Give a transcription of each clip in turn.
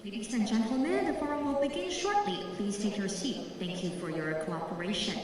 Ladies and gentlemen, the forum will begin shortly. Please take your seat. Thank you for your cooperation.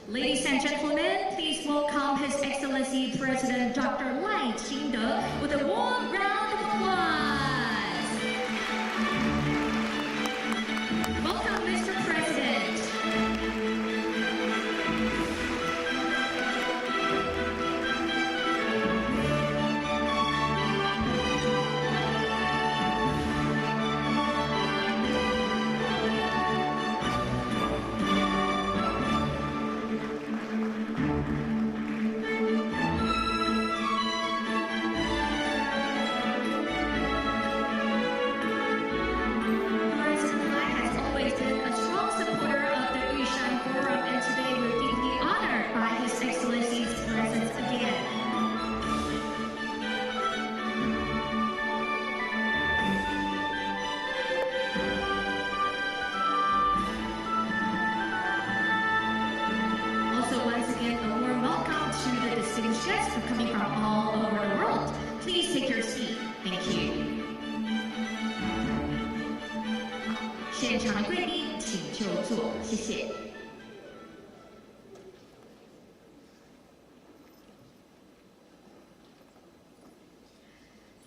Ladies and gentlemen, please welcome His Excellency President Dr.赖清德with a warm round of applause. Welcome, Mr. President. Guests are coming from all over the world. Please take your seat. Thank you. 现场的贵宾，请就座，谢谢。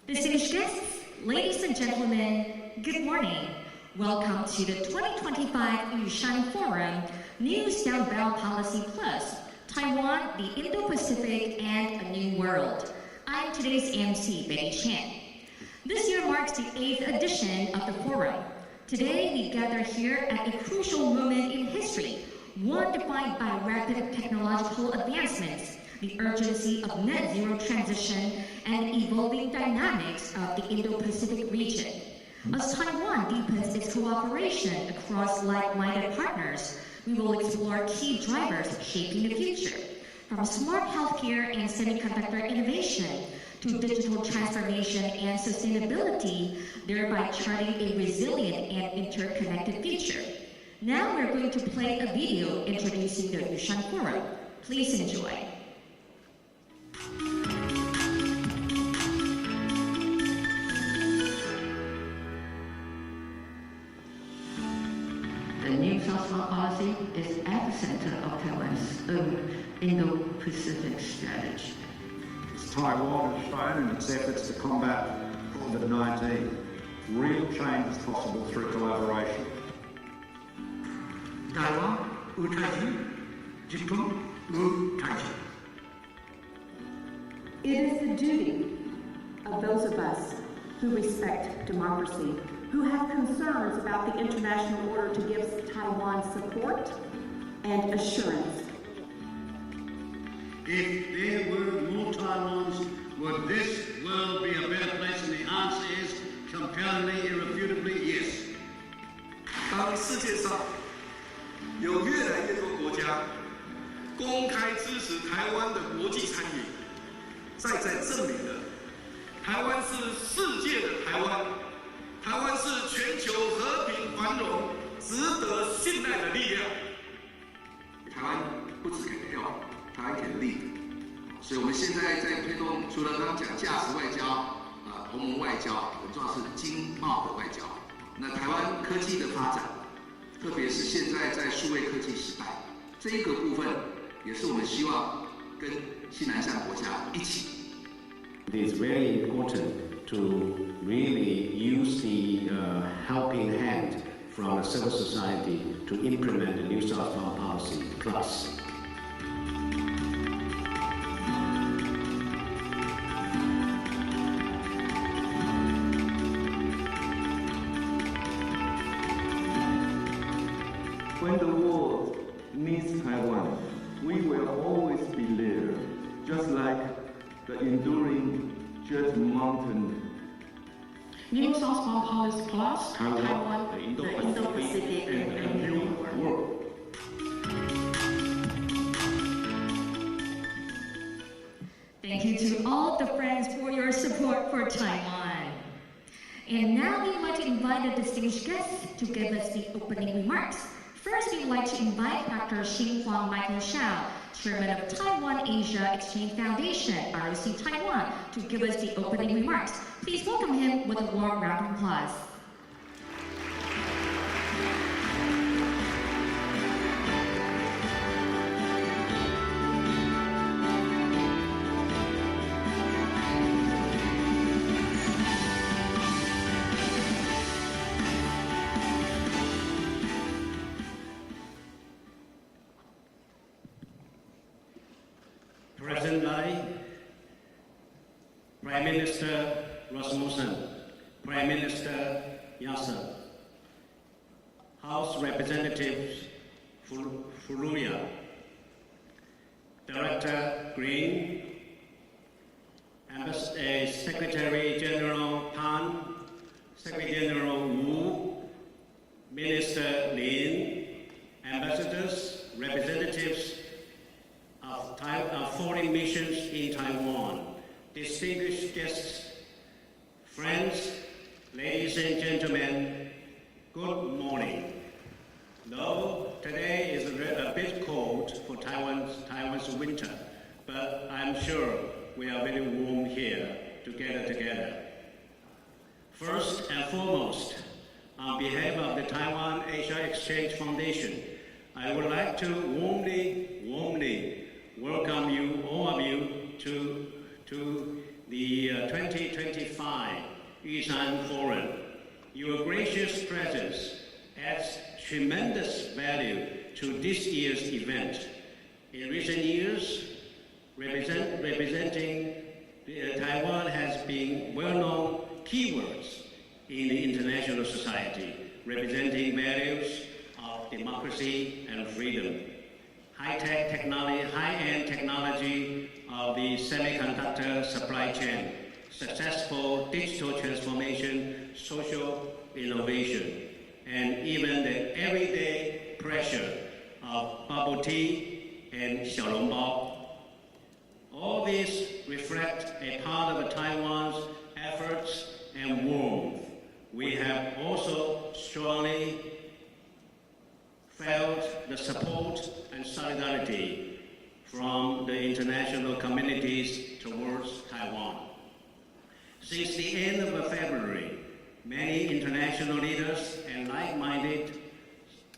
Distinguished guests, ladies and gentlemen, good morning. Welcome to the 2025 Yushan Forum, New Southbound Policy Plus. Taiwan, the Indo-Pacific, and a New World. I'm today's MC, Betty Chan. This year marks the 8th edition of the forum. Today, we gather here at a crucial moment in history, one defined by rapid technological advancements, the urgency of net zero transition, and evolving dynamics of the Indo-Pacific region. As Taiwan deepens its cooperation across like-minded partners, we will explore key drivers shaping the future, from smart healthcare and semiconductor innovation to digital transformation and sustainability, thereby charting a resilient and interconnected future. Now we're going to play a video introducing the Yushan Forum. Please enjoy. The new Southbound policy is at the center of Taiwan's own Indo-Pacific strategy. As Taiwan has shown in its efforts to combat COVID-19, real change is possible through collaboration. Taiwan 우타지, 지금 우타지. It is the duty of those of us who respect democracy, who have concerns about the international order, to give Taiwan support and assurance. If there were more Taiwans, would this world be a better place? And the answer is compellingly, irrefutably, yes. 当世界上有越来越多国家公开支持台湾的国际参与，再证明了台湾是世界的台湾，台湾是全球和平繁荣、值得信赖的力量。台湾不只给票，台湾给力，所以我们现在在推动，除了刚刚讲价值外交、同盟外交，很重要是经贸的外交。那台湾科技的发展，特别是现在在数位科技时代，这一个部分也是我们希望跟新南向国家一起。It is very important to really use the helping hand from civil society to implement the New Southbound Policy Plus. When the world needs Taiwan, we will always be there, just like the enduring Jet Mountain. New Southbound Policy Plus, Taiwan, the Indo-Pacific, and the New World. Thank you to all the friends for your support for Taiwan. And now we'd like to invite the distinguished guests to give us the opening remarks. First, we'd like to invite Dr. Xinhuang Michael Xiao, Chairman of Taiwan Asia Exchange Foundation, ROC Taiwan, to give us the opening remarks. Please welcome him with a warm round of applause. President Lai, Prime Minister Rasmussen, Prime Minister Yasser, House Representatives Furuya, Director Green, Secretary General Pan, Secretary General Wu, Minister Lin, ambassadors, representatives of foreign missions in Taiwan, distinguished guests, friends, ladies and gentlemen, good morning. Though today is a bit cold for Taiwan's winter, but I'm sure we are very warm here together. First and foremost, on behalf of the Taiwan Asia Exchange Foundation, I would like to warmly welcome you, all of you, to the 2025 Yushan Forum. Your gracious presence adds tremendous value to this year's event. In recent years, representing Taiwan has been well-known keywords in the international society, representing values of democracy and freedom. High-tech technology, high-end technology of the semiconductor supply chain, successful digital transformation, social innovation, and even the everyday pressure of bubble tea and xiaolongbao. All these reflect a part of Taiwan's efforts and warmth. We have also strongly felt the support and solidarity from the international communities towards Taiwan. Since the end of February, many international leaders and like-minded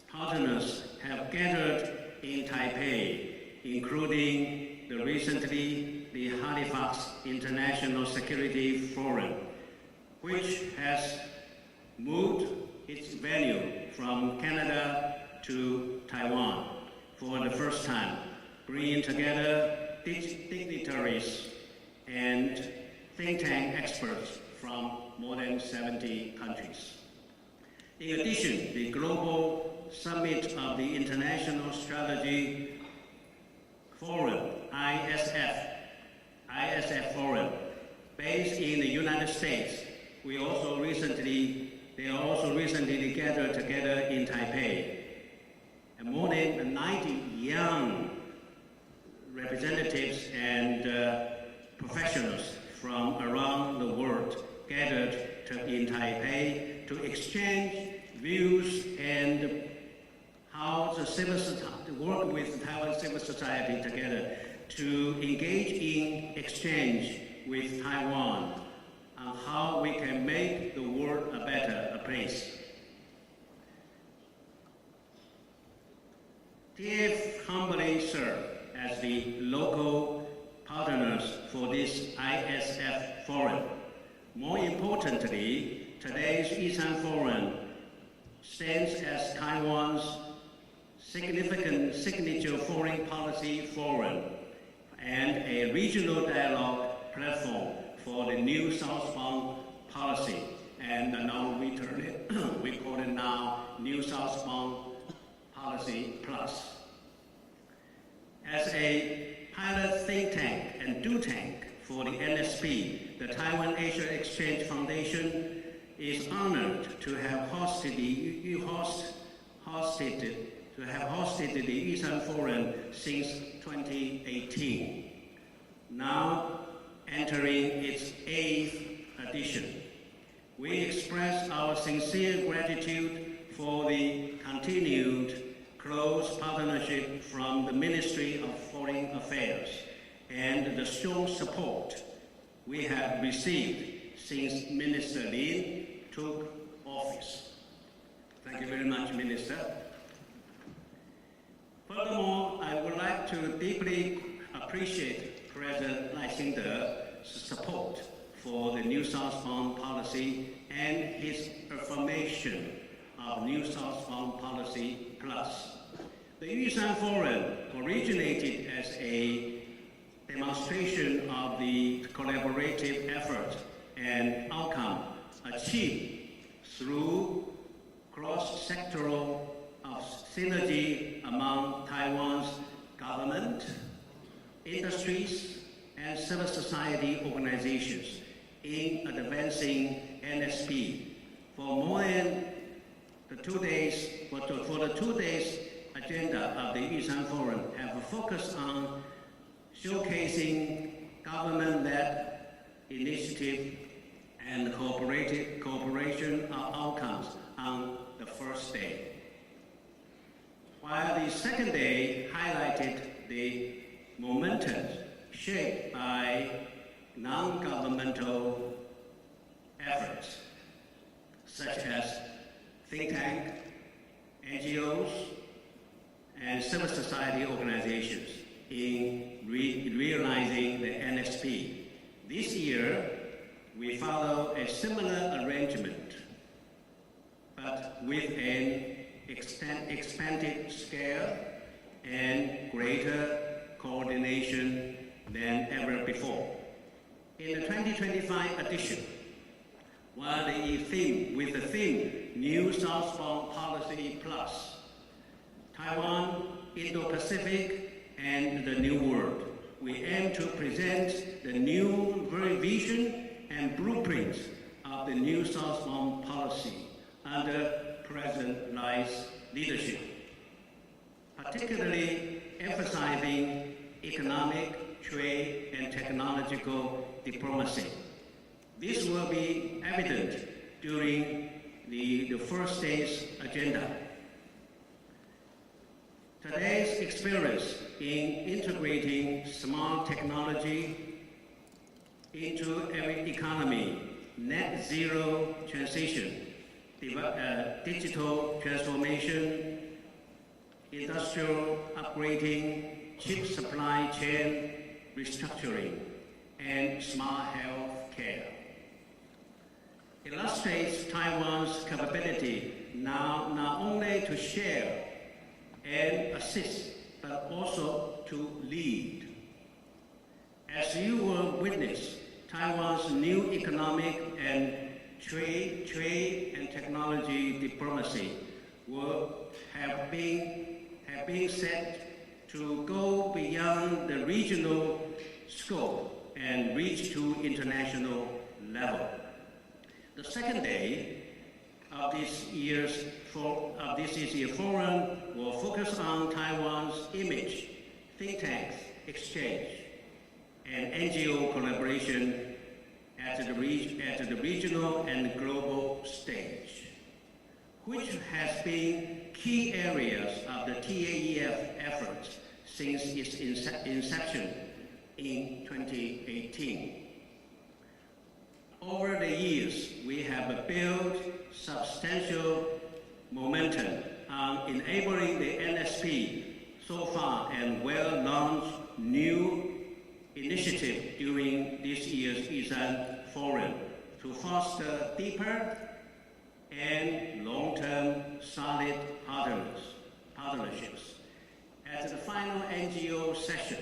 partners have gathered in Taipei, including the Halifax International Security Forum, which has moved its venue from Canada to Taiwan for the first time, bringing together dignitaries and think tank experts from more than 70 countries. In addition, the Global Summit of the International Strategy Forum, ISF Forum, based in the United States, we also recently they are also recently gathered together in Taipei. And more than 90 young representatives and professionals from around the world gathered in Taipei to exchange views and how the work with Taiwan civil society together to engage in exchange with Taiwan on how we can make the world a better place. TF humbly serve as the local partners for this ISF Forum. More importantly, today's ISAN Forum stands as Taiwan's significant signature foreign policy forum and a regional dialogue platform for the new southbound policy. And now we turn it, we call it now New Southbound Policy Plus. As a pilot think tank and do tank for the NSP, the Taiwan Asia Exchange Foundation is honored to have hosted the ISAN Forum since 2018, now entering its 8th edition. We express our sincere gratitude for the continued close partnership from the Ministry of Foreign Affairs and the strong support we have received since Minister Lin took office. Thank you very much, Minister. Furthermore, I would like to deeply appreciate President赖清德's support for the New Southbound policy and his affirmation of New Southbound Policy Plus. The ISAN Forum originated as a demonstration of the collaborative effort and outcome achieved through cross-sectoral synergy among Taiwan's government, industries, and civil society organizations in advancing NSP. For more than the 2 days, for the 2 days agenda of the ISAN Forum have focused on showcasing government-led initiative and cooperation outcomes on the first day. While the second day highlighted the momentum shaped by non-governmental efforts, such as think tank, NGOs, and civil society organizations in realizing the NSP. This year, we follow a similar arrangement, but with an expanded scale and greater coordination than ever before. In the 2025 edition, while with the theme New Southbound Policy Plus, Taiwan, Indo-Pacific, and the New World, we aim to present the new vision and blueprints of the New Southbound Policy under President Lai's leadership, particularly emphasizing economic, trade, and technological diplomacy. This will be evident during the first day's agenda. Today's experience in integrating smart technology into every economy, net zero transition, digital transformation, industrial upgrading, chip supply chain restructuring, and smart health care illustrates Taiwan's capability now not only to share and assist, but also to lead. As you will witness, Taiwan's new economic and trade and technology diplomacy will have been set to go beyond the regional scope and reach to international level. The second day of this year's forum will focus on Taiwan's image, think tanks exchange, and NGO collaboration at the regional and global stage, which has been key areas of the TAEF efforts since its inception in 2018. Over the years, we have built substantial momentum on enabling the NSP so far and well-launched new initiative during this year's Isan Forum to foster deeper and long-term solid partnerships. At the final NGO session,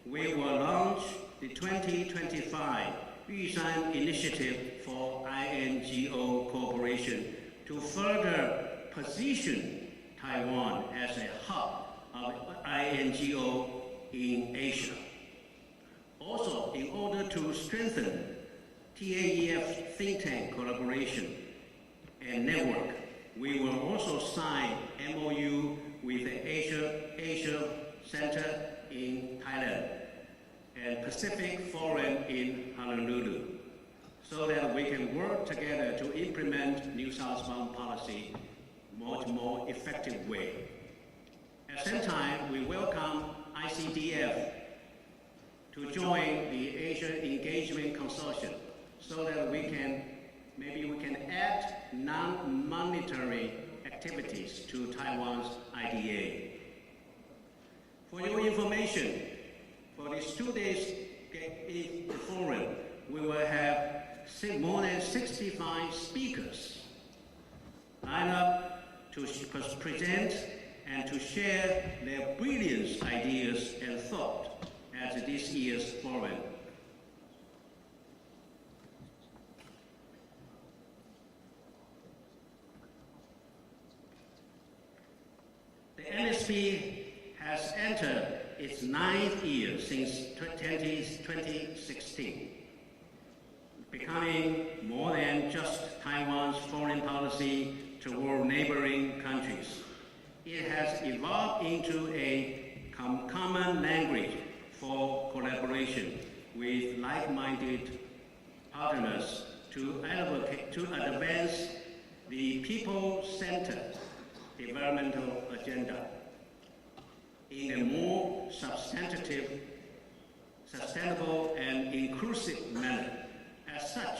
we will launch the 2025 Yushan Initiative for INGO cooperation to further position Taiwan as a hub of INGO in Asia. Also, in order to strengthen TAEF think tank collaboration and network, we will also sign MOU with the Asia Center in Thailand and Pacific Forum in Honolulu, so that we can work together to implement New Southbound policy much more effective way. At the same time, we welcome ICDF to join the Asia Engagement Consortium, so that maybe we can add non-monetary activities to Taiwan's IDA. For your information, for these 2 days in the forum, we will have more than 65 speakers lined up to present and to share their brilliant ideas and thought at this year's forum. The NSP has entered its 9th year since 2016, becoming more than just Taiwan's foreign policy toward neighboring countries. It has evolved into a common language for collaboration with like-minded partners to advance the people-centered developmental agenda in a more substantive, sustainable, and inclusive manner. As such,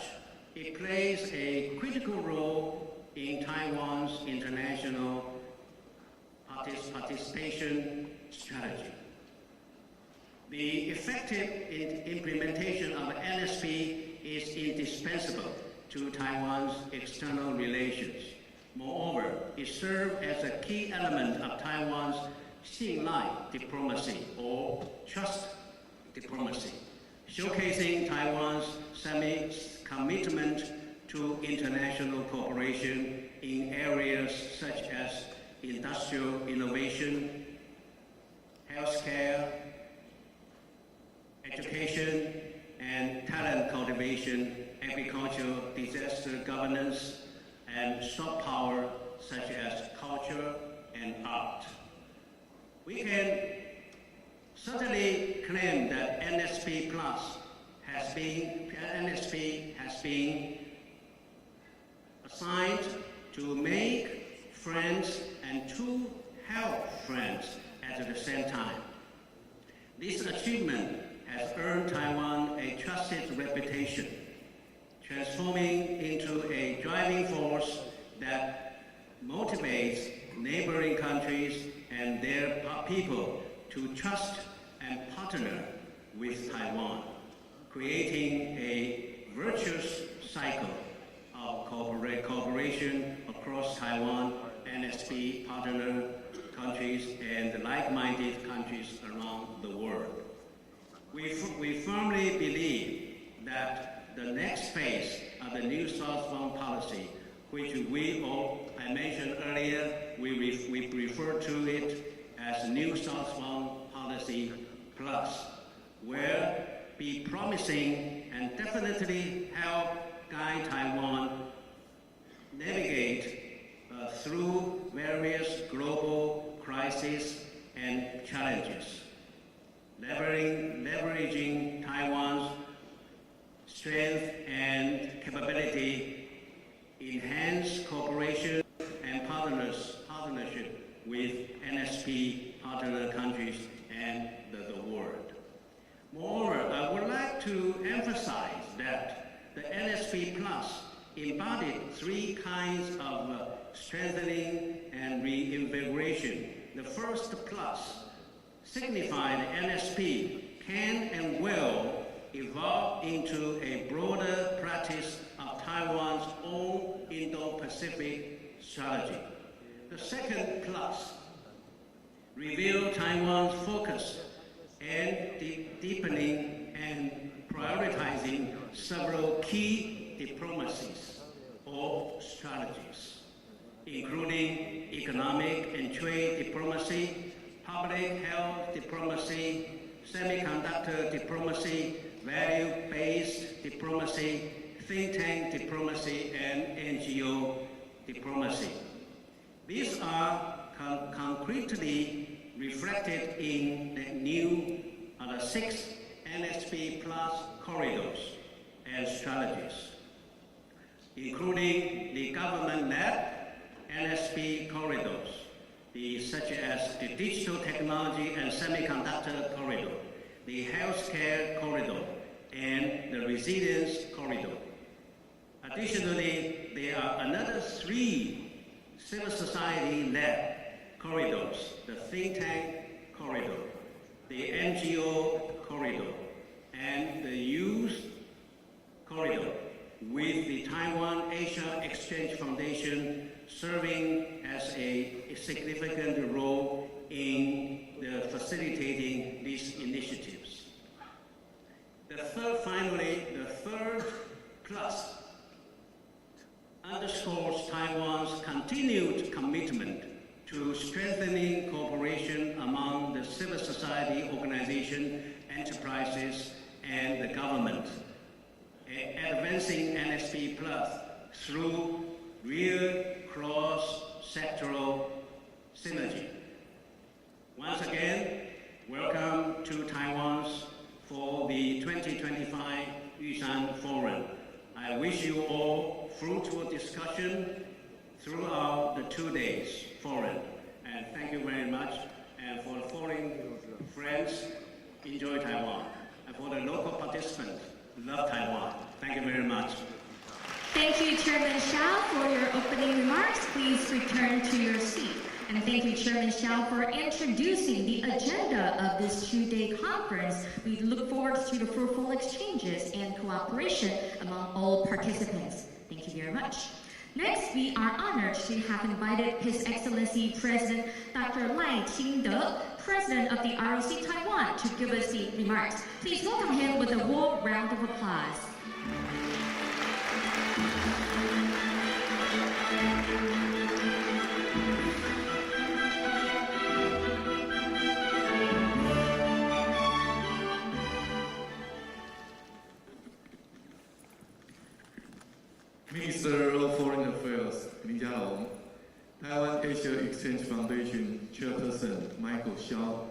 it plays a critical role in Taiwan's international participation strategy. The effective implementation of NSP is indispensable to Taiwan's external relations. Moreover, it serves as a key element of Taiwan's Xinlai diplomacy or trust diplomacy, showcasing Taiwan's commitment to international cooperation in areas such as industrial innovation, healthcare, education, and talent cultivation, agriculture, disaster governance, and soft power such as culture and art. We can certainly claim that NSP has been assigned to make friends and to help friends at the same time. This achievement has earned Taiwan a trusted reputation, transforming into a driving force that motivates neighboring countries and their people to trust and partner with Taiwan, creating a virtuous cycle of cooperation across Taiwan, NSP partner countries, and like-minded countries around the world. We firmly believe that the next phase of the New Southbound policy, which I mentioned earlier, we refer to it as New Southbound Policy Plus, will be promising and definitely help guide Taiwan navigate through various global crises and challenges, leveraging Taiwan's strength and capability, enhance cooperation and partnership with NSP partner countries and the world. Moreover, I would like to emphasize that the NSP Plus embodied three kinds of strengthening and reinvigoration. The first plus signified NSP can and will evolve into a broader practice of Taiwan's own Indo-Pacific strategy. The second plus revealed Taiwan's focus and deepening and prioritizing several key diplomacies or strategies, including economic and trade diplomacy, public health diplomacy, semiconductor diplomacy, value-based diplomacy, think tank diplomacy, and NGO diplomacy. These are concretely reflected in the new the 6 NSP Plus corridors and strategies, including the government-led NSP corridors, such as the digital technology and semiconductor corridor, the healthcare corridor, and the resilience corridor. Additionally, there are another 3 civil society-led corridors: the think tank corridor, the NGO corridor, and the youth corridor, with the Taiwan Asia Exchange Foundation serving as a significant role in facilitating these initiatives. The third plus underscores Taiwan's continued commitment to strengthening cooperation among the civil society organizations, enterprises, and the government, advancing NSP Plus through real cross-sectoral synergy. Once again, welcome to Taiwan's for the 2025 Yushan Forum. I wish you all fruitful discussion throughout the 2 days forum. And thank you very much. And for the foreign friends, enjoy Taiwan. And for the local participants, love Taiwan. Thank you very much. Thank you, Chairman Xiao, for your opening remarks. Please return to your seat. And thank you, Chairman Xiao, for introducing the agenda of this 2-day conference. We look forward to the fruitful exchanges and cooperation among all participants. Thank you very much. Next, we are honored to have invited His Excellency President Dr.赖清德, President of the ROC Taiwan, to give us the remarks. Please welcome him with a warm round of applause. Minister of Foreign Affairs, Li Jialong, Taiwan Asia Exchange Foundation Chairperson Michael Xiao,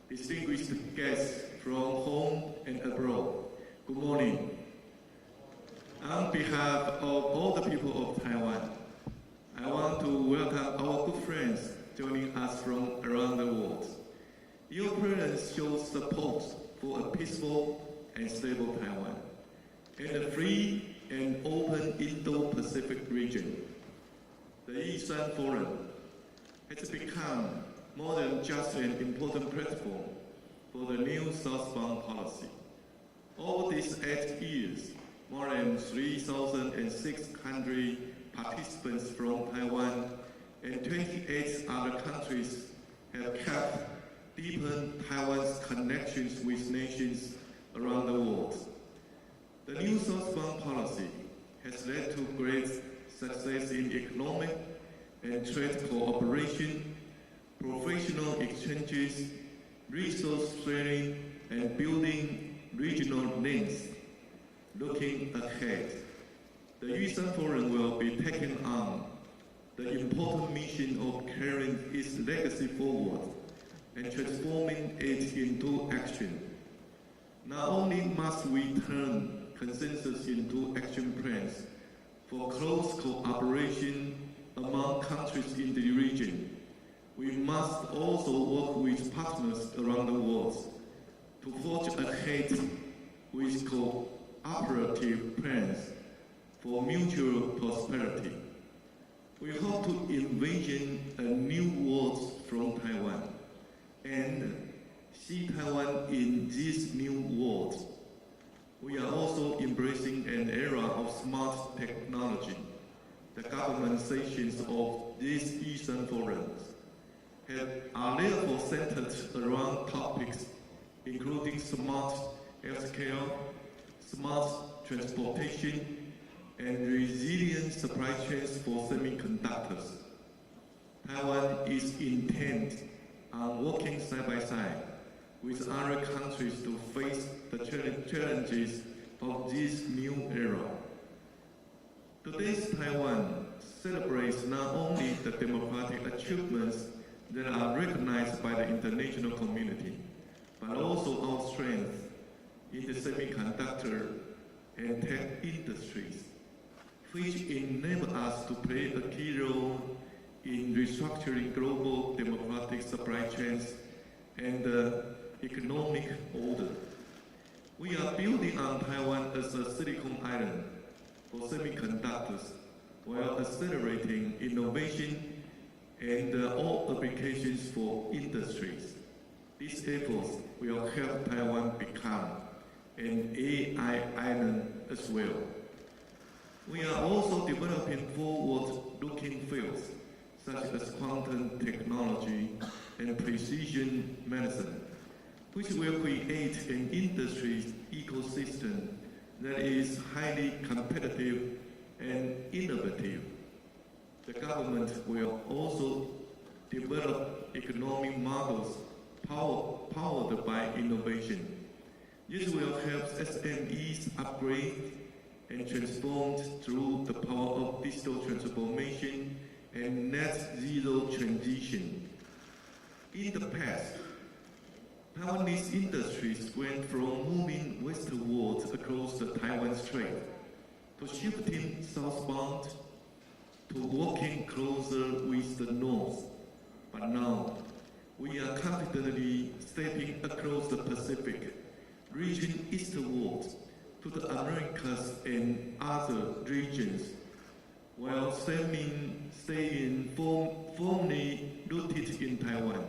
distinguished guests from home and abroad, good morning. On behalf of all the people of Taiwan, I want to welcome our good friends joining us from around the world. Your presence shows support for a peaceful and stable Taiwan and a free and open Indo-Pacific region. The Yushan Forum has become more than just an important platform for the new southbound policy. Over these 8 years, more than 3,600 participants from Taiwan and 28 other countries have helped deepen Taiwan's connections with nations around the world. The new southbound policy has led to great success in economic and trade cooperation, professional exchanges, resource sharing, and building regional links. Looking ahead, The Yushan Forum will be taking on the important mission of carrying its legacy forward and transforming it into action. Not only must we turn consensus into action plans for close cooperation among countries in the region, we must also work with partners around the world to forge ahead with cooperative plans for mutual prosperity. We hope to envision a new world from Taiwan and see Taiwan in this new world. We are also embracing an era of smart technology. The government sessions of these Yushan forums are therefore centered around topics including smart healthcare, smart transportation, and resilient supply chains for semiconductors. Taiwan is intent on working side by side with other countries to face the challenges of this new era. Today's Taiwan celebrates not only the democratic achievements that are recognized by the international community, but also our strength in the semiconductor and tech industries, which enable us to play a key role in restructuring global democratic supply chains and the economic order. We are building on Taiwan as a Silicon Island for semiconductors while accelerating innovation and all applications for industries. These efforts will help Taiwan become an AI island as well. We are also developing forward-looking fields such as quantum technology and precision medicine, which will create an industry ecosystem that is highly competitive and innovative. The government will also develop economic models powered by innovation. This will help SMEs upgrade and transform through the power of digital transformation and net zero transition. In the past, Taiwanese industries went from moving westwards across the Taiwan Strait to shifting southbound to working closer with the north. But now, we are confidently stepping across the Pacific, reaching eastward to the Americas and other regions, while staying firmly rooted in Taiwan.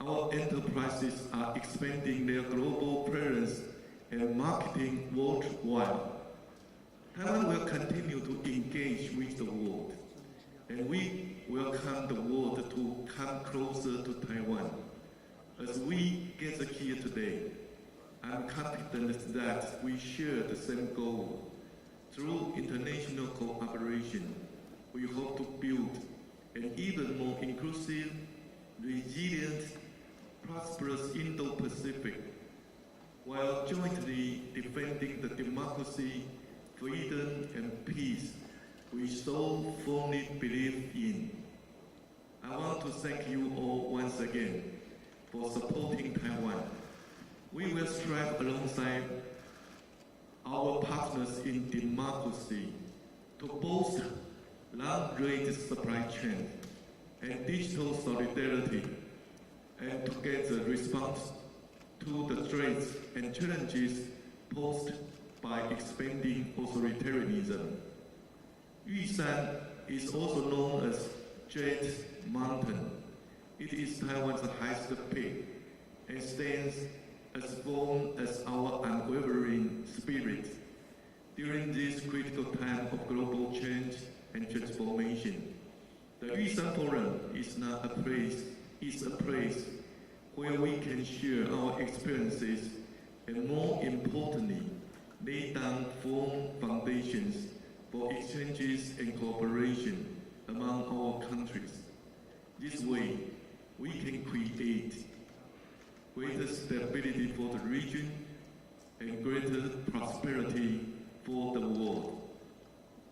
Our enterprises are expanding their global presence and marketing worldwide. Taiwan will continue to engage with the world, and we welcome the world to come closer to Taiwan. As we gather here today, I'm confident that we share the same goal. Through international cooperation, we hope to build an even more inclusive, resilient, prosperous Indo-Pacific, while jointly defending the democracy, freedom, and peace we so firmly believe in. I want to thank you all once again for supporting Taiwan. We will strive alongside our partners in democracy to bolster long-range supply chain and digital solidarity, and together respond to the threats and challenges posed by expanding authoritarianism. Yushan is also known as Jade Mountain. It is Taiwan's highest peak and stands as firm as our unwavering spirit during this critical time of global change and transformation. The Yushan Forum is not a place, it's a place where we can share our experiences and, more importantly, lay down firm foundations for exchanges and cooperation among our countries. This way, we can create greater stability for the region and greater prosperity for the world.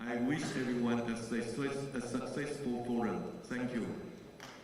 I wish everyone a successful forum. Thank you.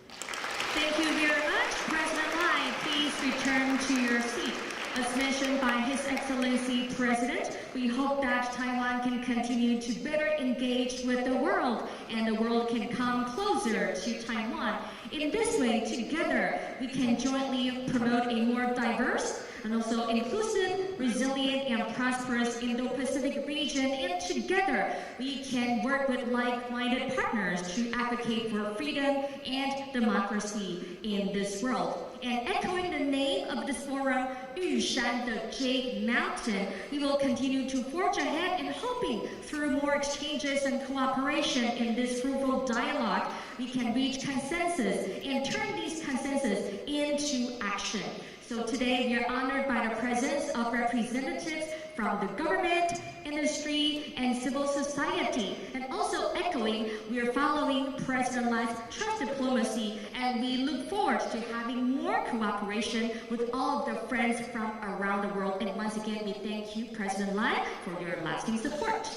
Thank you very much. President Lai, please return to your seat. As mentioned by His Excellency President, we hope that Taiwan can continue to better engage with the world and the world can come closer to Taiwan. In this way, together, we can jointly promote a more diverse and also inclusive, resilient, and prosperous Indo-Pacific region. And together, we can work with like-minded partners to advocate for freedom and democracy in this world. And echoing the name of this forum, Yushan, the Jade Mountain, we will continue to forge ahead and hoping through more exchanges and cooperation in this fruitful dialogue, we can reach consensus and turn these consensus into action. So today we are honored by the presence of representatives from the government, industry, and civil society. And also echoing, we are following President Lai's trust diplomacy, and we look forward to having more cooperation with all of the friends from around the world. And once again, we thank you, President Lai, for your lasting support.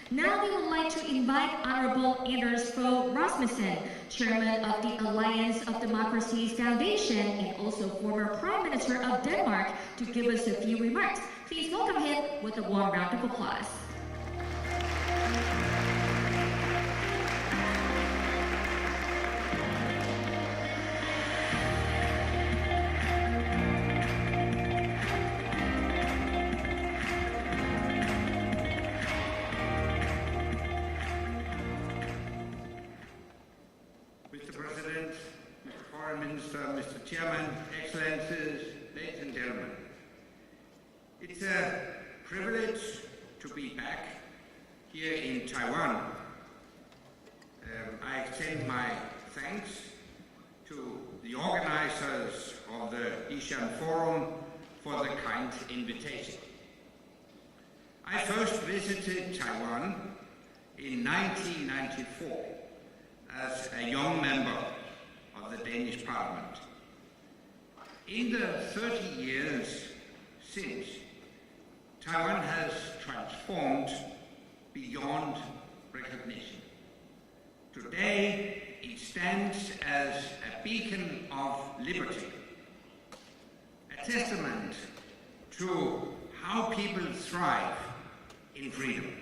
Now we would like to invite Honorable Anders Fogh Rasmussen, Chairman of the Alliance of Democracies Foundation and also former Prime Minister of Denmark, to give us a few remarks. Please welcome him with a warm round of applause. Mr. Chairman, Excellencies, ladies and gentlemen. It's a privilege to be back here in Taiwan. I extend my thanks to the organizers of the Yishan Forum for the kind invitation. I first visited Taiwan in 1994 as a young member of the Danish Parliament. In the 30 years since, Taiwan has transformed beyond recognition. Today, it stands as a beacon of liberty, a testament to how people thrive in freedom.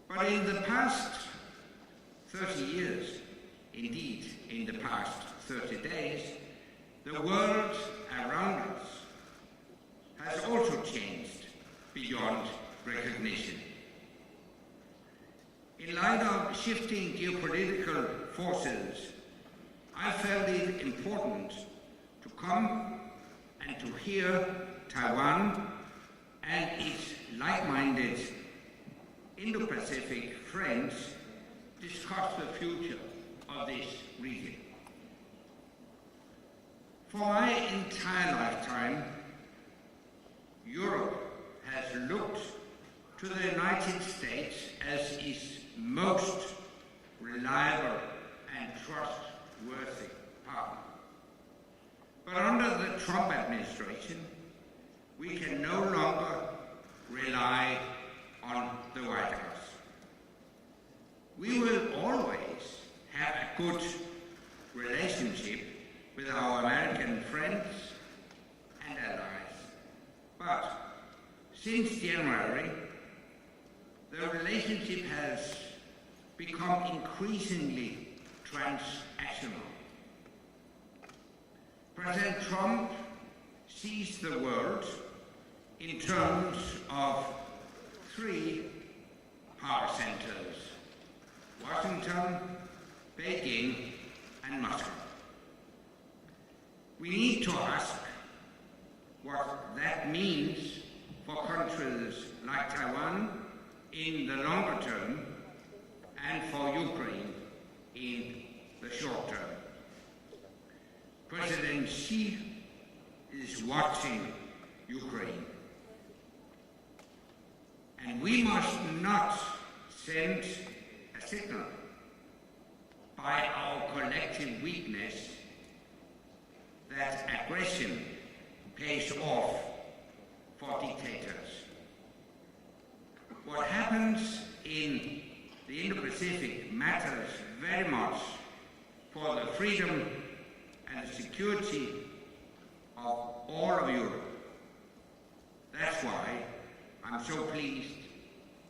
But in the past 30 years, indeed, in the past 30 days, the world around us has also changed beyond recognition. In light of shifting geopolitical forces, I felt it important to come and to hear Taiwan and its like-minded Indo-Pacific friends discuss the future of this region. For my entire lifetime, Europe has looked to the United States as its most reliable and trustworthy partner. But under the Trump administration, we can no longer rely on the White House. We will always have a good relationship with our American friends and allies. But since January, the relationship has become increasingly transactional. President Trump sees the world in terms of three power centers: Washington, Beijing, and Moscow. We need to ask what that means for countries like Taiwan in the longer term and for Ukraine in the short term. President Xi is watching Ukraine. And we must not send a signal by our collective weakness that aggression pays off for dictators. What happens in the Indo-Pacific matters very much for the freedom and the security of all of Europe. That's why I'm so pleased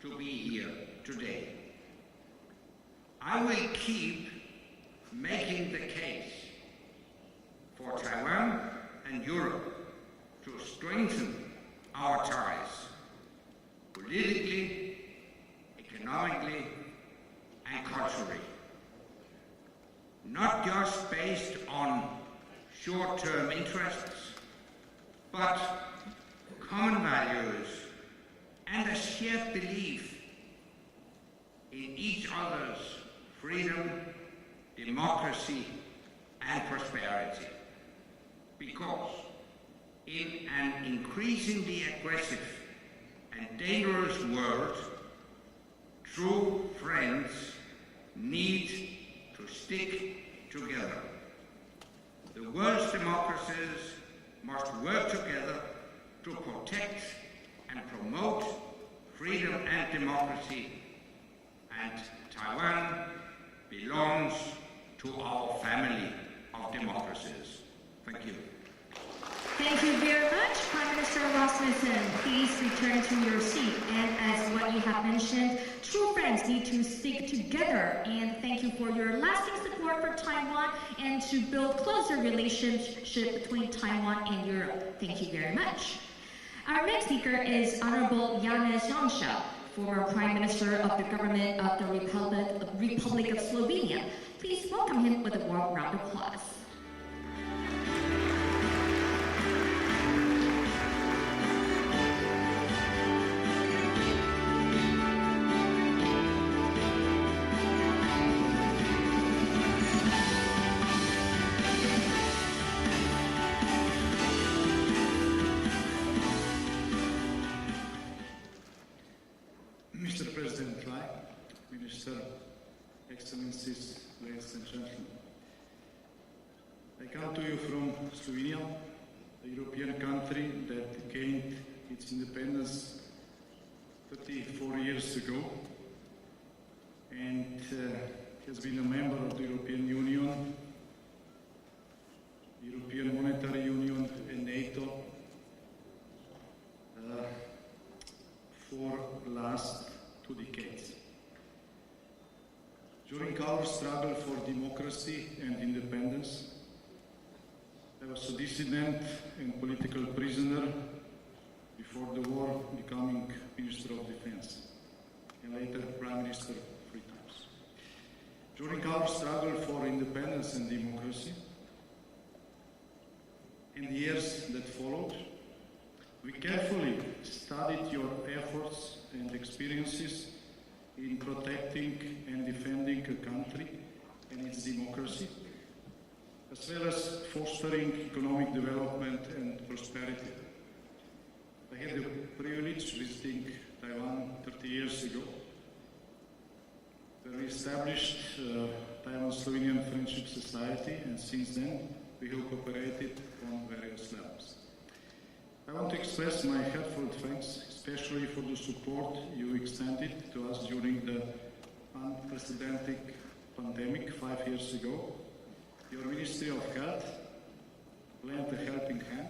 to be here today. I will keep making the case for Taiwan and Europe to strengthen our ties politically, economically, and culturally. Not just based on short-term interests, but common values and a shared belief in each other's freedom, democracy, and prosperity. Because in an increasingly aggressive and dangerous world, true friends need to stick together. The world's democracies must work together to protect and promote freedom and democracy, and Taiwan belongs to our family of democracies. Thank you. Thank you very much, Prime Minister Rasmussen. Please return to your seat. And as what you have mentioned, true friends need to stick together. And thank you for your lasting support for Taiwan and to build closer relationship between Taiwan and Europe. Thank you very much. Our next speaker is Honorable Janez Janša, former Prime Minister of the government of the Republic of Slovenia. Please welcome him with a warm round of applause. Mr. President, Minister, Excellencies, ladies and gentlemen. I come to you from Slovenia, a European country that gained its independence 34 years ago and has been a member of the European Union, European Monetary Union and NATO for the last 2 decades. During our struggle for democracy and independence, I was a dissident and political prisoner before the war, becoming Minister of Defense and later Prime Minister 3 times. During our struggle for independence and democracy, in the years that followed, we carefully studied your efforts and experiences in protecting and defending a country and its democracy, as well as fostering economic development and prosperity. I had the privilege visiting Taiwan 30 years ago, where we established Taiwan-Slovenian Friendship Society, and since then we have cooperated on various levels. I want to express my heartfelt thanks, especially for the support you extended to us during the unprecedented pandemic 5 years ago. Your Ministry of Health lent a helping hand,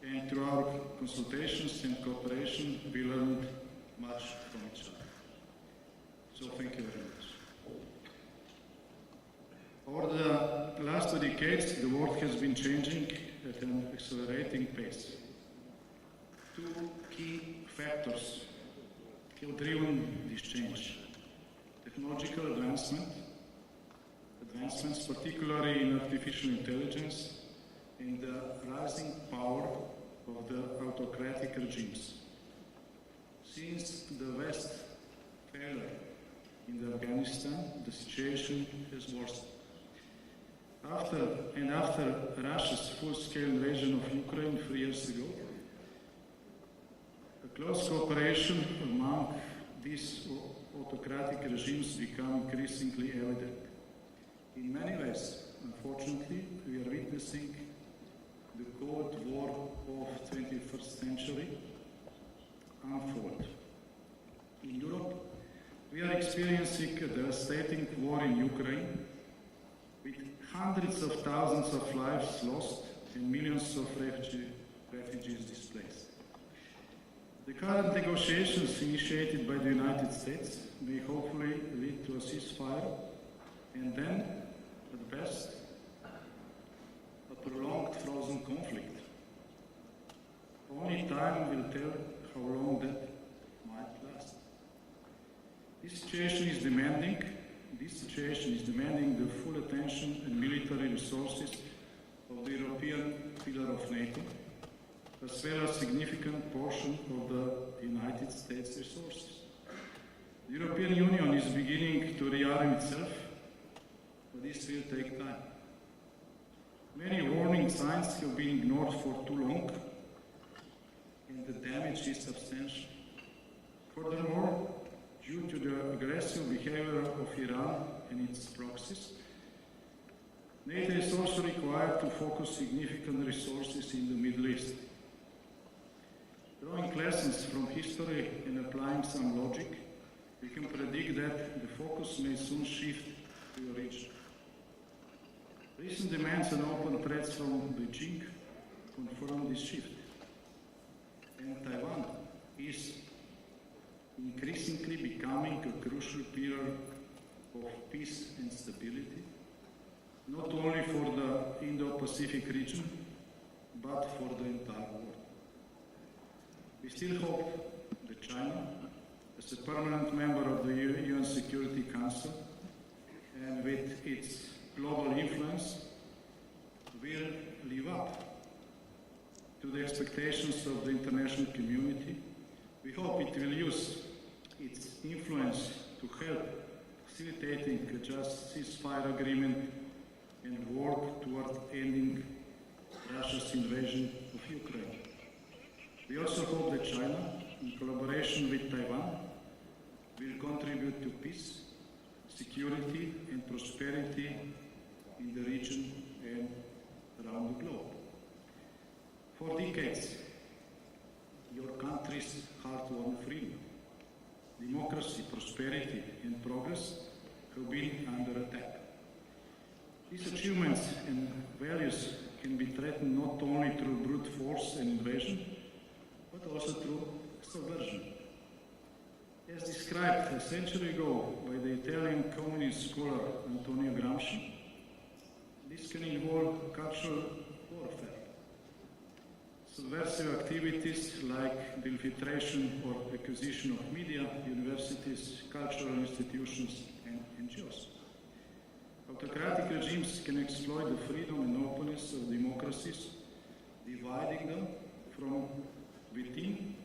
and through our consultations and cooperation, we learned much from each other. So thank you very much. Over the last 2 decades, the world has been changing at an accelerating pace. 2 key factors have driven this change: technological advancements particularly in artificial intelligence, and the rising power of the autocratic regimes. Since the West failure in Afghanistan, the situation has worsened. After Russia's full-scale invasion of Ukraine 3 years ago, a close cooperation among these autocratic regimes became increasingly evident. In many ways, unfortunately, we are witnessing the Cold War of the 21st century unfold. In Europe, We are experiencing a devastating war in Ukraine, with hundreds of thousands of lives lost and millions of refugees displaced. The current negotiations initiated by the United States may hopefully lead to a ceasefire and then, at best, a prolonged frozen conflict. Only time will tell how long that might last. This situation is demanding the full attention and military resources of the European pillar of NATO, as well as a significant portion of the United States resources. The European Union is beginning to rearm itself, but this will take time. Many warning signs have been ignored for too long, and the damage is substantial. Furthermore, due to the aggressive behavior of Iran and its proxies, NATO is also required to focus significant resources in the Middle East. Drawing lessons from history and applying some logic, we can predict that the focus may soon shift to the region. Recent demands and open threats from Beijing confirm this shift. And Taiwan is increasingly becoming a crucial pillar of peace and stability, not only for the Indo-Pacific region, but for the entire world. We still hope that China, as a permanent member of the UN Security Council and with its global influence, will live up to the expectations of the international community. We hope it will use its influence to help facilitating a just ceasefire agreement and work toward ending Russia's invasion of Ukraine. We also hope that China, in collaboration with Taiwan, will contribute to peace, security and prosperity in the region and around the globe. For decades, your country's hard-won freedom, democracy, prosperity and progress have been under attack. These achievements and values can be threatened not only through brute force and invasion, but also through subversion. As described a century ago by the Italian communist scholar Antonio Gramsci, this can involve cultural warfare. Subversive activities like the infiltration or acquisition of media, universities, cultural institutions, and NGOs. Autocratic regimes can exploit the freedom and openness of democracies, dividing them from within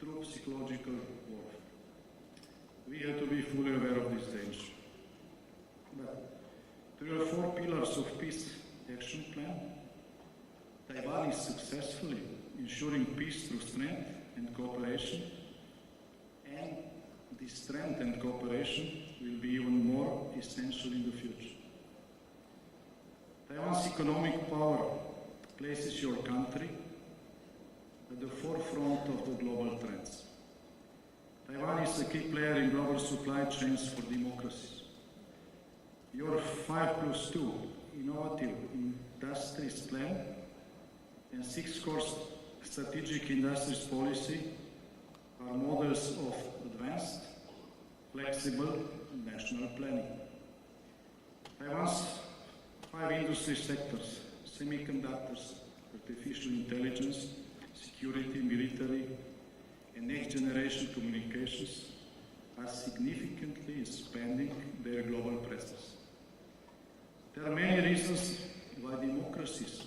through psychological warfare. We have to be fully aware of this danger. But through the 4 pillars of peace action plan, Taiwan is successfully ensuring peace through strength and cooperation, and this strength and cooperation will be even more essential in the future. Taiwan's economic power places your country at the forefront of the global trends. Taiwan is a key player in global supply chains for democracies. Your 5+2 innovative industries plan and 6-course strategic industries policy are models of advanced, flexible national planning. Taiwan's 5 industry sectors, semiconductors, artificial intelligence, security, military, and next-generation communications, are significantly expanding their global presence. There are many reasons why democracies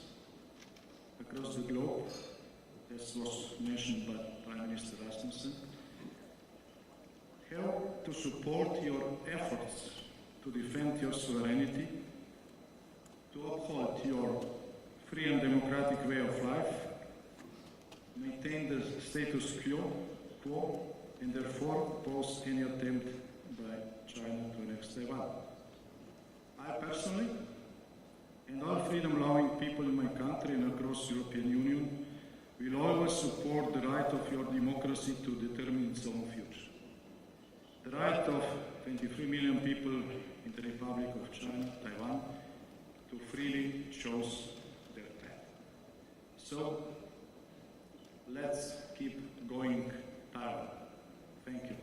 across the globe, as was mentioned by Prime Minister Rasmussen, help to support your efforts to defend your sovereignty, to uphold your free and democratic way of life, maintain the status quo, and therefore oppose any attempt by China to annex Taiwan. I personally, and all freedom-loving people in my country and across the European Union, will always support the right of your democracy to determine its own future. the right of 23 million people in the Republic of China, Taiwan, to freely choose their path. So, let's keep going, Taiwan. Thank you.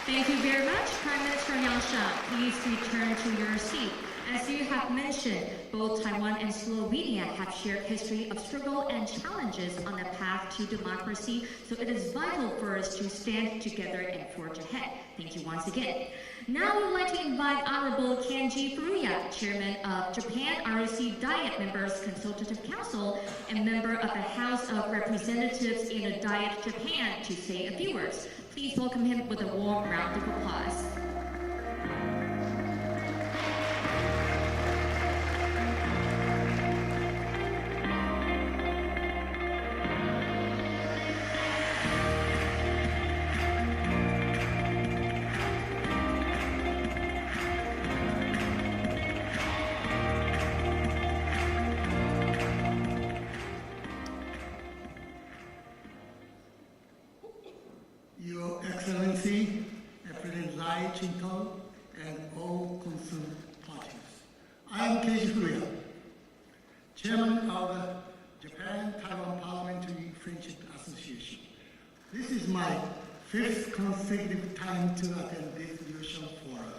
Thank you very much, Prime Minister Yang Shan. Please return to your seat. As you have mentioned, both Taiwan and Slovenia have shared history of struggle and challenges on the path to democracy, so it is vital for us to stand together and forge ahead. Thank you once again. Now we would like to invite Honorable Kenji Furuya, Chairman of Japan ROC Diet Members Consultative Council and member of the House of Representatives in the Diet Japan, to say a few words. Please welcome him with a warm round of applause. Your Excellency, President Lai Ching-te, and all concerned parties. I am Keiji Furuya, Chairman of the Japan-Taiwan Parliamentary Friendship Association. This is my 5th consecutive time to attend this usual forum.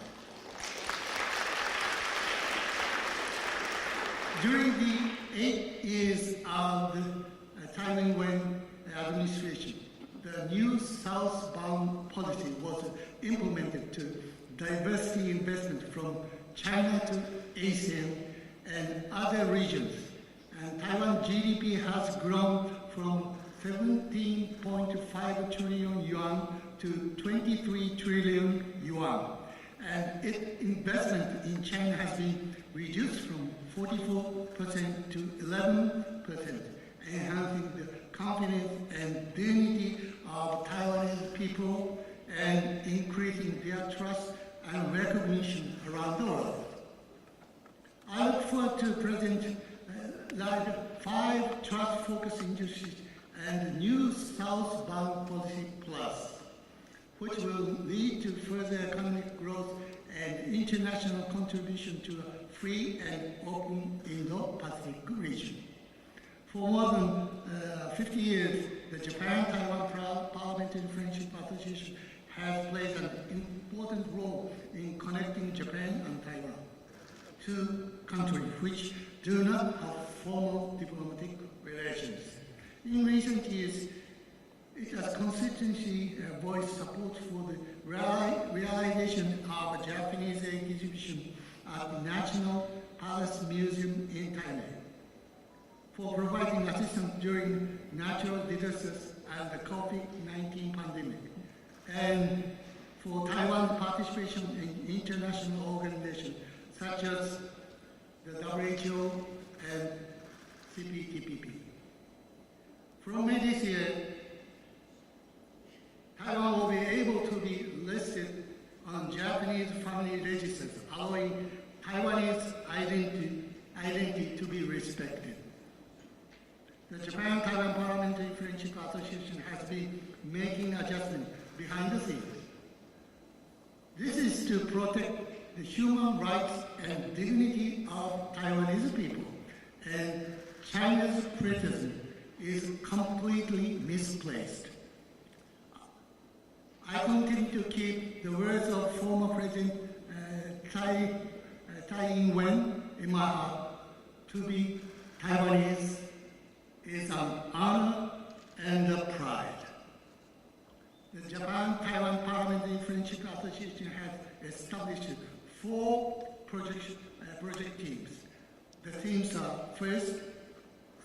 During the 8 years of the Taiwan administration, the new southbound policy was implemented to diversity investment from China to ASEAN and other regions. And Taiwan GDP has grown from 17.5 trillion yuan to 23 trillion yuan. And its investment in China has been reduced from 44% to 11%, enhancing the confidence and dignity of Taiwanese people and increasing their trust and recognition around the world. I look forward to present LIVE 5 trust-focused industries and new southbound policy plus, which will lead to further economic growth and international contribution to a free and open Indo-Pacific region. For more than 50 years, the Japan-Taiwan Parliamentary Friendship Association has played an important role in connecting Japan and Taiwan, two countries which do not have formal diplomatic relations. In recent years, it has consistently voiced support for the realization of a Japanese exhibition at the National Palace Museum in Taipei, for providing assistance during natural disasters and the COVID-19 pandemic, and for Taiwan's participation in international organizations such as the WHO and CPTPP. From May this year, Taiwan will be able to be listed on Japanese family registers, allowing Taiwanese identity to be respected. The Japan-Taiwan Parliamentary Friendship Association has been making adjustments behind the scenes. This is to protect the human rights and dignity of Taiwanese people, and China's criticism is completely misplaced. I continue to keep the words of former President Tsai Ing-wen in my heart. To be Taiwanese is an honor and a pride. The Japan-Taiwan Parliamentary Friendship Association has established 4 project teams. The themes are: first,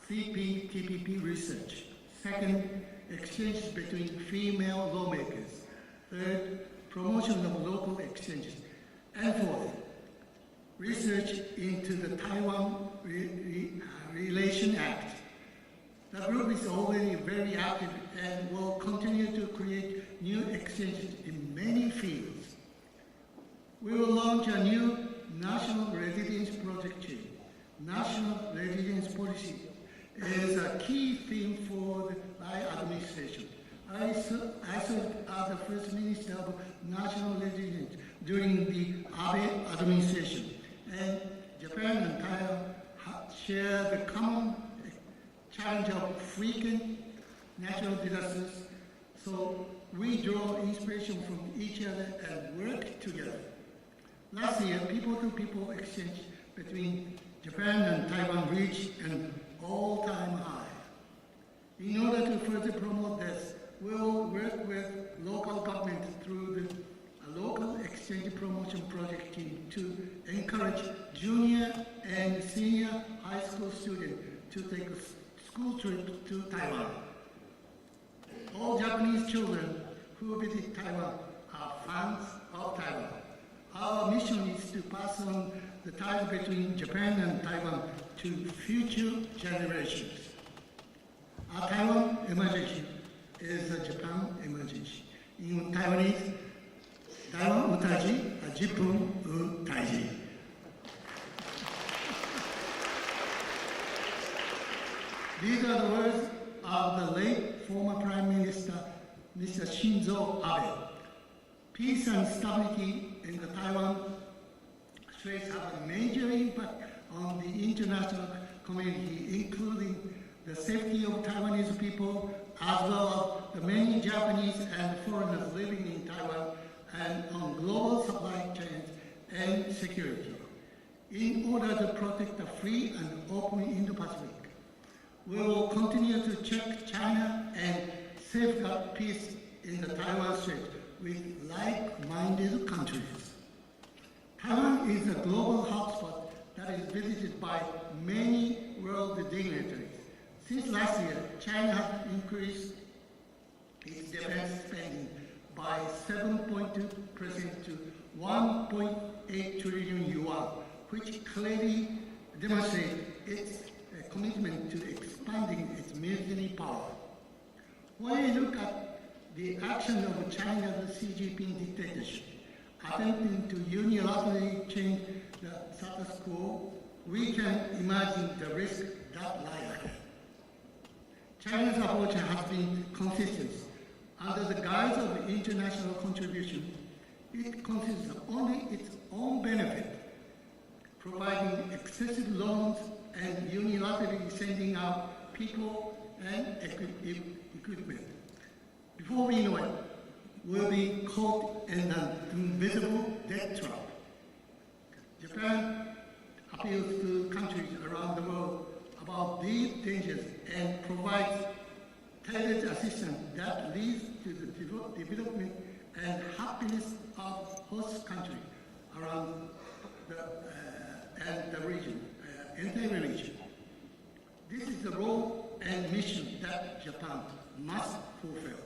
CPTPP research; second, exchanges between female lawmakers; third, promotion of local exchanges; and fourth, research into the Taiwan Relation Act. The group is already very active and will continue to create new exchanges in many fields. We will launch a new national residence project chain. National residence policy is a key theme for the Lai administration. I served as the First Minister of National Resilience during the Abe administration, and Japan and Taiwan share the common challenge of frequent natural disasters, so we draw inspiration from each other and work together. Last year, people-to-people exchange between Japan and Taiwan reached an all-time high. In order to further promote this, we will work with local government through the local exchange promotion project team to encourage junior and senior high school students to take a school trip to Taiwan. All Japanese children who visit Taiwan are fans of Taiwan. Our mission is to pass on the ties between Japan and Taiwan to future generations. A Taiwan emergency is a Japan emergency. In Taiwanese, Taiwan utaji, Japan utaji. These are the words of the late former Prime Minister, Mr. Shinzo Abe. Peace and stability in the Taiwan Straits have a major impact on the international community, including the safety of Taiwanese people, as well as the many Japanese and foreigners living in Taiwan, and on global supply chains and security. In order to protect a free and open Indo-Pacific, we will continue to check China and safeguard peace in the Taiwan Strait with like-minded countries. Taiwan is a global hotspot that is visited by many world dignitaries. Since last year, China has increased its defense spending by 7.2% to 1.8 trillion yuan, which clearly demonstrates its commitment to expanding its military power. When we look at the action of China's Xi Jinping dictatorship, attempting to unilaterally change the status quo, we can imagine the risk that lies ahead. China's approach has been consistent. Under the guise of international contribution, it considers only its own benefit, providing excessive loans and unilaterally sending out people and equipment. Before we know it, we'll be caught in an invisible debt trap. Japan appeals to countries around the world about these dangers and provides tailored assistance that leads to the development and happiness of host countries around the region, entire region. This is the role and mission that Japan must fulfill.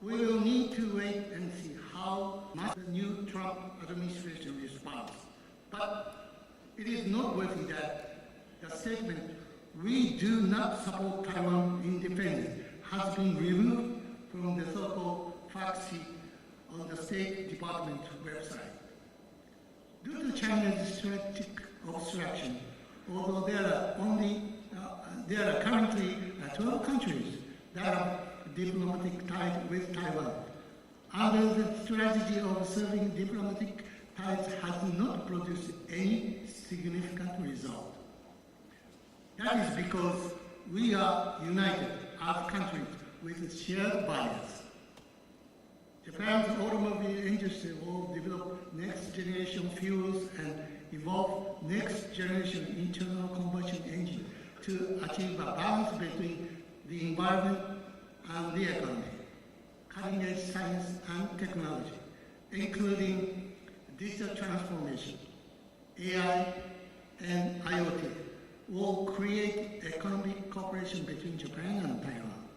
We will need to wait and see how much the new Trump administration responds. But it is noteworthy that the statement, "We do not support Taiwan independence," has been removed from the so-called fact sheet on the State Department website. Due to China's strategic obstruction, although there are currently 12 countries that have diplomatic ties with Taiwan, under the strategy of serving diplomatic ties has not produced any significant result. That is because we are united as countries with shared values. Japan's automobile industry will develop next-generation fuels and evolve next-generation internal combustion engine to achieve a balance between the environment and the economy. Cutting-edge science and technology, including digital transformation, AI, and IoT, will create economic cooperation between Japan and Taiwan.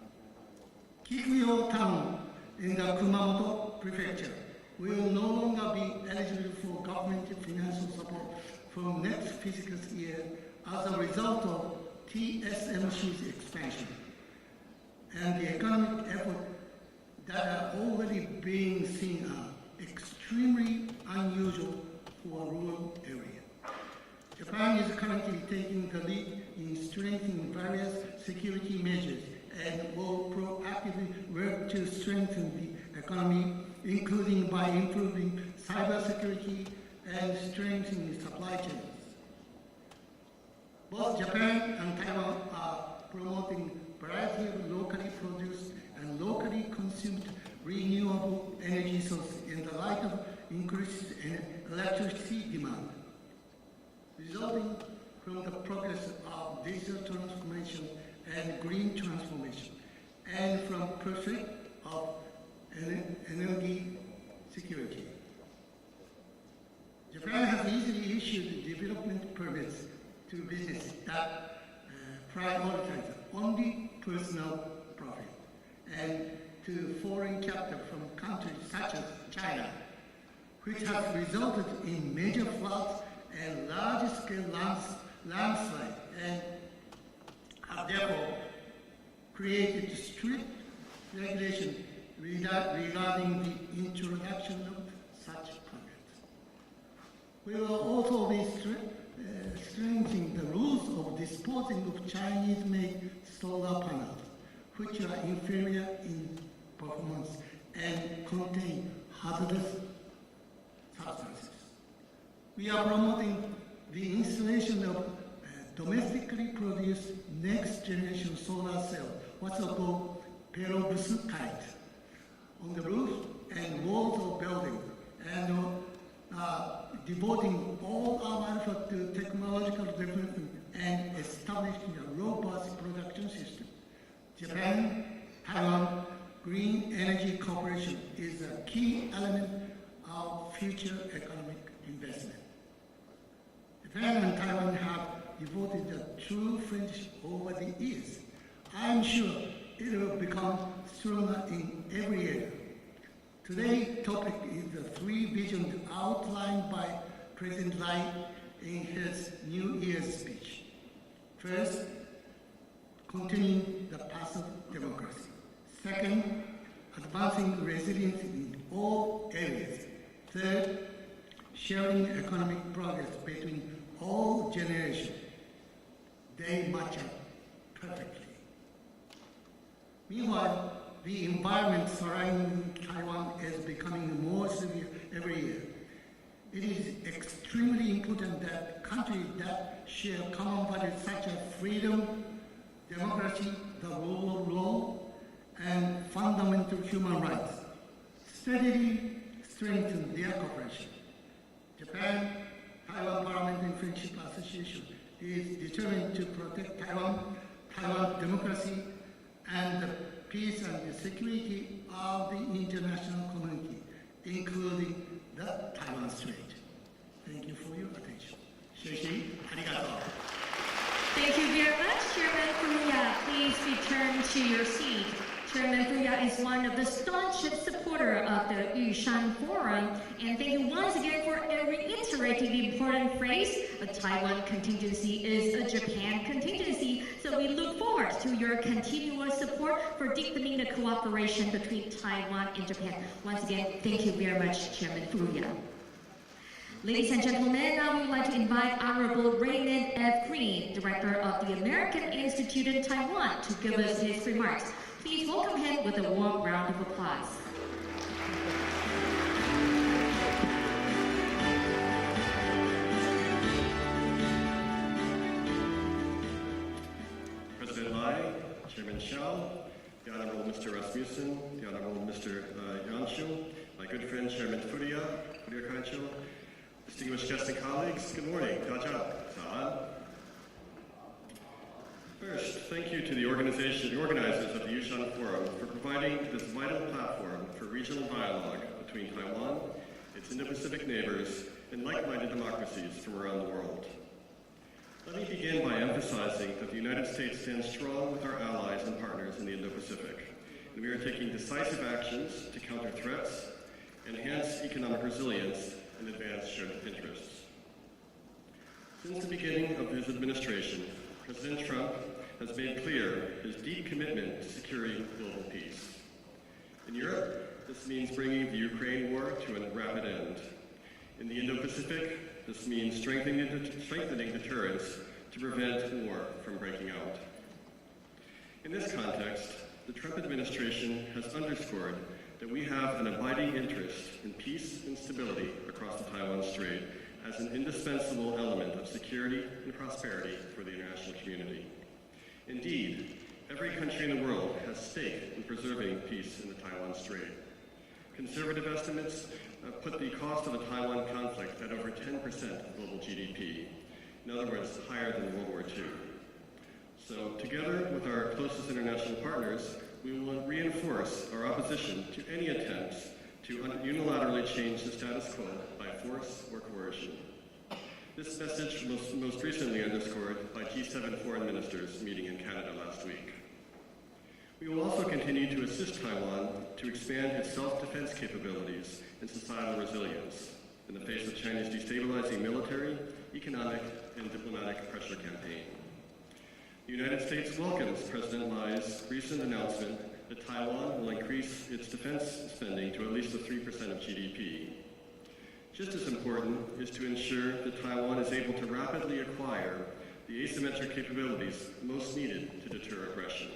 Kikuyo Town in the Kumamoto Prefecture will no longer be eligible for government financial support from next fiscal year as a result of TSMC's expansion and the economic efforts that are already being seen are extremely unusual for a rural area. Japan is currently taking the lead in strengthening various security measures and will to strengthen the economy, including by improving cybersecurity and strengthening supply chains. Both Japan and Taiwan are promoting a variety of locally produced and locally consumed renewable energy sources in the light of increased electricity demand, resulting from the progress of digital transformation and green transformation, and from pursuit of energy security. Japan has easily issued development permits to businesses that prioritize only personal profit, and to foreign capital from countries such as China, which has resulted in major floods and large-scale landslides, and have therefore created strict regulation regarding the introduction of such projects. We will also be strengthening the rules of disposing of Chinese-made solar panels, which are inferior in performance and contain hazardous substances. We are promoting the installation of domestically produced next-generation solar cell, what's called perovskite, on the roof and walls of buildings, and devoting all our effort to technological development and establishing a robust production system. Japan, Taiwan Green Energy Cooperation is a key element of future economic investment. Japan and Taiwan have devoted a true friendship over the years. I am sure it will become stronger in every area. Today's topic is the three visions outlined by President Lai in his New Year's speech. First, continuing the path of democracy. Second, advancing resilience in all areas. Third, sharing economic progress between all generations. They match up perfectly. Meanwhile, the environment surrounding Taiwan is becoming more severe every year. It is extremely important that countries that share common values such as freedom, democracy, the rule of law, and fundamental human rights steadily strengthen their cooperation. Japan-Taiwan Parliamentary Friendship Association is determined to protect Taiwan democracy, and the peace and the security of the international community, including the Taiwan Strait. Thank you for your attention. 谢谢，ありがとう。 Thank you very much, Chairman Furuya. Please return to your seat. Chairman Furuya is one of the staunchest supporters of the Yushan Forum, and thank you once again for reiterating the important phrase, a Taiwan contingency is a Japan contingency, so we look forward to your continuous support for deepening the cooperation between Taiwan and Japan. Once again, thank you very much, Chairman Furuya. Ladies and gentlemen, now we would like to invite Honorable Raymond F. Green, Director of the American Institute in Taiwan, to give us his remarks. Please welcome him with a warm round of applause. President Lai, Chairman Xiao, the Honorable Mr. Rasmussen, the Honorable Mr. Yanshu, my good friend Chairman Furuya Kancho, distinguished guests and colleagues, good morning. First, thank you to the organizers of the Yushan Forum for providing this vital platform for regional dialogue between Taiwan, its Indo-Pacific neighbors, and like-minded democracies from around the world. Let me begin by emphasizing that the United States stands strong with our allies and partners in the Indo-Pacific, and we are taking decisive actions to counter threats, enhance economic resilience, and advance shared interests. Since the beginning of his administration, President Trump has made clear his deep commitment to securing global peace. In Europe, this means bringing the Ukraine war to a rapid end. In the Indo-Pacific, this means strengthening deterrence to prevent war from breaking out. In this context, the Trump administration has underscored that we have an abiding interest in peace and stability across the Taiwan Strait as an indispensable element of security and prosperity for the international community. Indeed, every country in the world has stake in preserving peace in the Taiwan Strait. Conservative estimates put the cost of the Taiwan conflict at over 10% of global GDP. In other words, higher than World War II. So, together with our closest international partners, we will reinforce our opposition to any attempts to unilaterally change the status quo by force or coercion. This message was most recently underscored by G7 foreign ministers meeting in Canada last week. We will also continue to assist Taiwan to expand its self-defense capabilities and societal resilience in the face of China's destabilizing military, economic, and diplomatic pressure campaign. The United States welcomes President Lai's recent announcement that Taiwan will increase its defense spending to at least 3% of GDP. Just as important is to ensure that Taiwan is able to rapidly acquire the asymmetric capabilities most needed to deter aggression.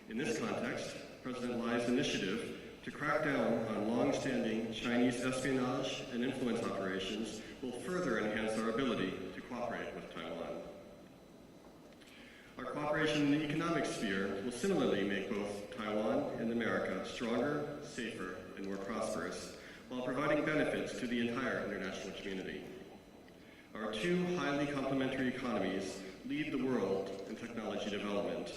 In this context, President Lai's initiative to crack down on long-standing Chinese espionage and influence operations will further enhance our ability to cooperate with Taiwan. Our cooperation in the economic sphere will similarly make both Taiwan and America stronger, safer, and more prosperous, while providing benefits to the entire international community. Our two highly complementary economies lead the world in technology development.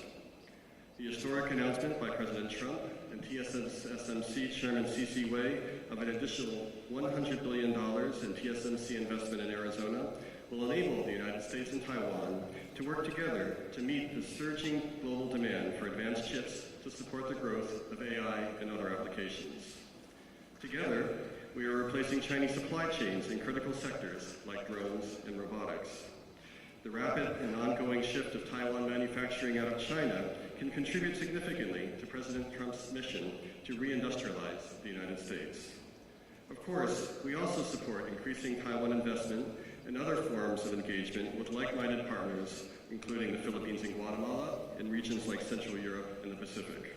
The historic announcement by President Trump and TSMC Chairman C.C. Wei of an additional $100 billion in TSMC investment in Arizona will enable the United States and Taiwan to work together to meet the surging global demand for advanced chips to support the growth of AI and other applications. Together, we are replacing Chinese supply chains in critical sectors like drones and robotics. The rapid and ongoing shift of Taiwan manufacturing out of China can contribute significantly to President Trump's mission to reindustrialize the United States. Of course, we also support increasing Taiwan investment and other forms of engagement with like-minded partners, including the Philippines and Guatemala, and regions like Central Europe and the Pacific.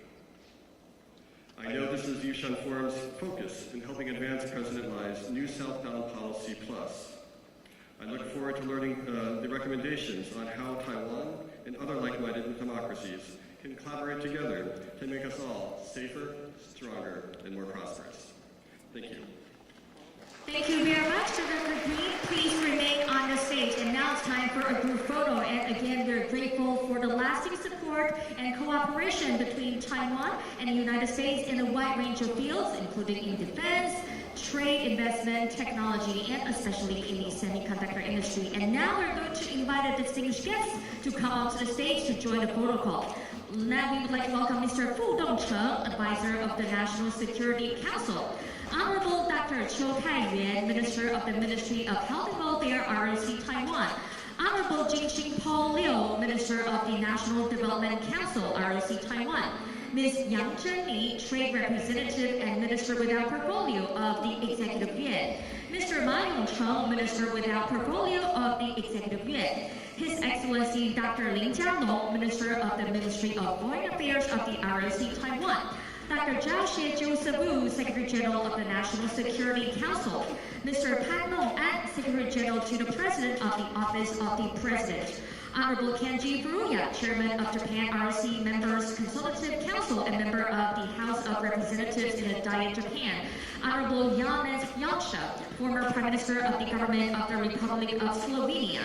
I know this is Yushan Forum's focus in helping advance President Lai's New Southbound Policy Plus. I look forward to learning the recommendations on how Taiwan and other like-minded democracies can collaborate together to make us all safer, stronger, and more prosperous. Thank you. Thank you very much, Dr. Green. Please remain on the stage. And now it's time for a group photo. And again, we're grateful for the lasting support and cooperation between Taiwan and the United States in a wide range of fields, including in defense, trade, investment, technology, and especially in the semiconductor industry. And now we're going to invite a distinguished guest to come onto the stage to join the photo call. Now we would like to welcome Mr. Fu Dongcheng, advisor of the National Security Council. Honorable Dr. Chiu Taiyuan, Minister of the Ministry of Health and Welfare, ROC Taiwan. Honorable Jingxing Paul Liu, Minister of the National Development Council, ROC Taiwan. Ms. Yang Zhenli, Trade Representative and Minister without Portfolio of the Executive Yuan. Mr. Ma Yongcheng, Minister without Portfolio of the Executive Yuan. His Excellency Dr. Lin Jianong, Minister of the Ministry of Foreign Affairs of the ROC Taiwan. Dr. Zhao Xie, Secretary General of the National Security Council. Mr. Pan Nong-an, Secretary General to the President of the Office of the President. Honorable Kenji Furuya, Chairman of Japan ROC Members Consultative Council and member of the House of Representatives in the Diet Japan. Honorable Janez Janša, former Prime Minister of the Government of the Republic of Slovenia.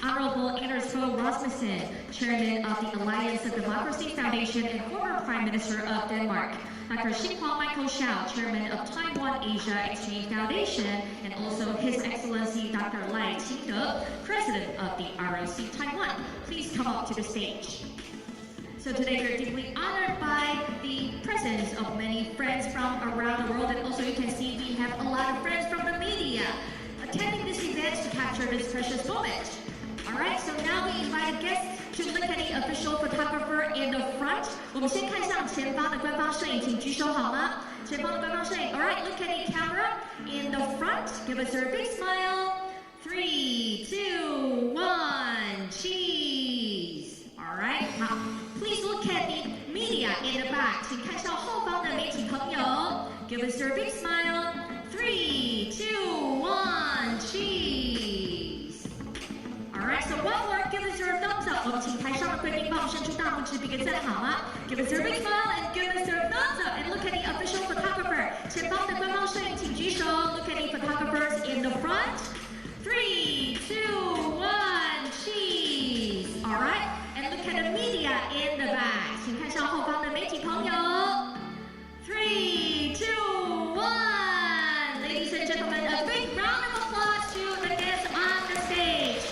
Honorable Anders Fogh Rasmussen, Chairman of the Alliance of Democracy Foundation and former Prime Minister of Denmark. Dr. Xinhua Michael Xiao, Chairman of Taiwan Asia Exchange Foundation, and also His Excellency Dr. Lai清德, President of the ROC Taiwan. Please come up to the stage. So today we're deeply honored by the presence of many friends from around the world, and also you can see we have a lot of friends from the media attending this event to capture this precious moment. Alright, so now we invite guests to look at the official photographer in the front. 我们先看向前方的官方摄影，请举手好吗？前方的官方摄影。Alright, look at the camera in the front. Give us your big smile. 3, 2, 1, cheese. Alright, now please look at the media 不知比个赞好吗 ？Give us a big smile and give us a thumbs up and look at the official photographer. 前方的官方摄影请举手 ，Look at the photographers in the front. 3, 2, 1, cheese. All right, and look at the media in the back. 请看向后方的媒体朋友。3, 2, 1. Ladies and gentlemen, a big round of applause to the guests on the stage.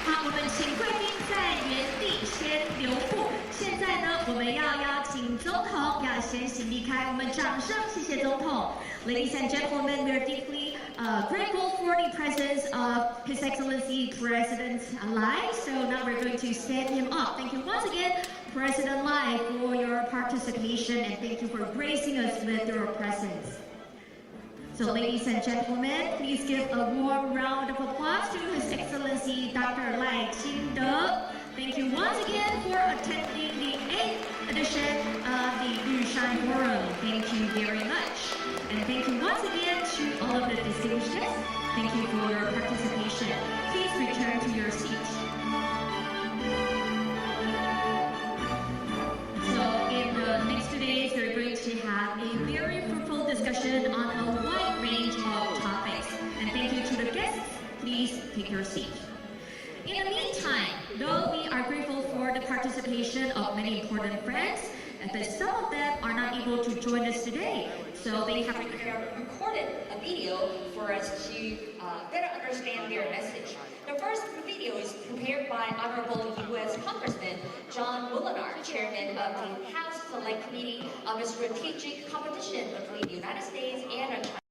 好，我们请贵宾在原地先留步。现在呢，我们要邀请总统要先行离开，我们掌声谢谢总统。Ladies and gentlemen, we are deeply grateful for the presence of His Excellency President Lai. So now we're going to stand him up. Thank you once again, President Lai, for your participation and thank you for gracing us with your presence. So ladies and gentlemen, please give a warm round of applause to His Excellency Dr.赖清德. Thank you once again for attending the 8th edition of the Yushan Forum. Thank you very much. And thank you once again to all of the distinguished guests. Thank you for your participation. Please return to your seat. So in the next 2 days, we're going to have a very fruitful discussion on a wide range of topics. And thank you to the guests. Please take your seat. In the meantime, though we are grateful for the participation of many important friends, but some of them are not able to join us today, so they have recorded a video for us to better understand their message. The first video is prepared by Honorable U.S. Congressman John Mullinar, Chairman of the House Select Committee on the Strategic Competition between the United States and China.